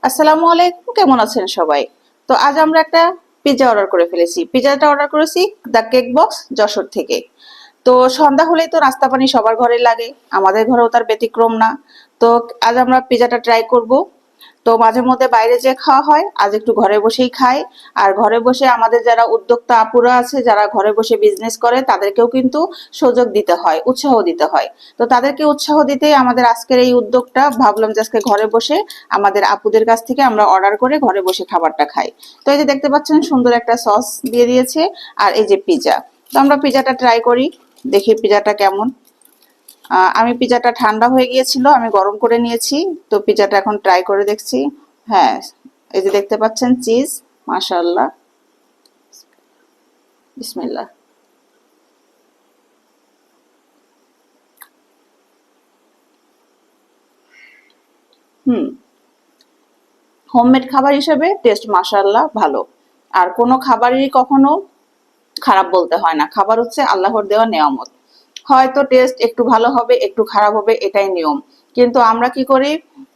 আসসালামু আলাইকুম, কেমন আছেন সবাই? তো আজ আমরা একটা পিৎজা অর্ডার করে ফেলেছি। পিৎজাটা অর্ডার করেছি দ্য কেক বক্স যশোর থেকে। তো সন্ধ্যা হলেই তো নাস্তা পানি সবার ঘরে লাগে, আমাদের ঘরেও তার ব্যতিক্রম না। তো আজ আমরা পিৎজাটা ট্রাই করব। তো মাঝে মধ্যে বাইরে যে খাওয়া হয়, আজ একটু ঘরে বসেই খাই। আর ঘরে বসে আমাদের যারা উদ্যোক্তা আপুরা আছে, যারা ঘরে বসে বিজনেস করে, তাদেরকেও কিন্তু সুযোগ দিতে হয়, উৎসাহ দিতে হয়। তো তাদেরকে উৎসাহ দিতেই আমাদের আজকের এই উদ্যোগটা। ভাবলাম যে আজকে ঘরে বসে আমাদের আপুদের কাছ থেকে আমরা অর্ডার করে ঘরে বসে খাবারটা খাই। তো এই যে দেখতে পাচ্ছেন, সুন্দর একটা সস দিয়ে দিয়েছে। আর এই যে পিৎজা। তো আমরা পিৎজাটা ট্রাই করি, দেখি পিৎজাটা কেমন। আমি পিৎজাটা ঠান্ডা হয়ে গিয়েছিল, আমি গরম করে নিয়েছি। তো পিৎজাটা এখন ট্রাই করে দেখছি। হ্যাঁ, এই যে দেখতে পাচ্ছেন চিজ, মাশাআল্লাহ। বিসমিল্লাহ। হুম, হোমমেড খাবার হিসেবে টেস্ট মাশাআল্লাহ ভালো। আর কোনো খাবারই কখনো খারাপ বলতে হয় না, খাবার হচ্ছে আল্লাহর দেওয়া নেয়ামত। হয়তো টেস্ট একটু ভালো হবে, একটু খারাপ হবে, এটাই নিয়ম। কিন্তু আমরা কি করি,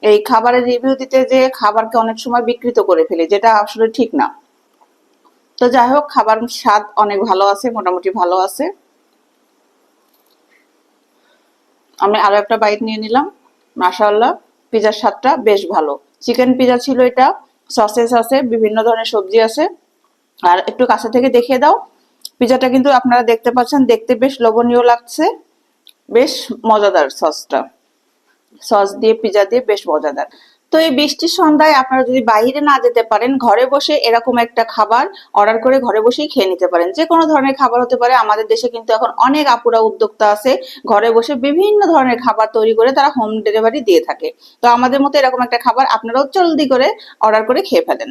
এই খাবারের রিভিউ দিতে যে খাবারকে অনেক সময় বিকৃত করে ফেলি, যেটা আসলে ঠিক না। তো যাই হোক, খাবার স্বাদ অনেক ভালো আছে, মোটামুটি ভালো আছে। আমি আরো একটা বাইট নিয়ে নিলাম। মাশাআল্লাহ, পিজার স্বাদটা বেশ ভালো। চিকেন পিজা ছিল এটা। সসেস আছে, বিভিন্ন ধরনের সবজি আছে। আর একটু কাছে থেকে দেখিয়ে দাও। পিজাটা কিন্তু আপনারা দেখতে পাচ্ছেন, দেখতে বেশ লোভনীয় লাগছে। বেশ মজাদার সসটা। সস দিয়ে পিজা দিয়ে বেশ মজাদার। তো এই বৃষ্টির সন্ধ্যায় আপনারা যদি বাইরে না যেতে পারেন, ঘরে বসে এরকম একটা খাবার অর্ডার করে ঘরে বসেই খেয়ে নিতে পারেন। যে কোনো ধরনের খাবার হতে পারে। আমাদের দেশে কিন্তু এখন অনেক আপুরা উদ্যোক্তা আছে, ঘরে বসে বিভিন্ন ধরনের খাবার তৈরি করে তারা হোম ডেলিভারি দিয়ে থাকে। তো আমাদের মতো এরকম একটা খাবার আপনারাও জলদি করে অর্ডার করে খেয়ে ফেলেন।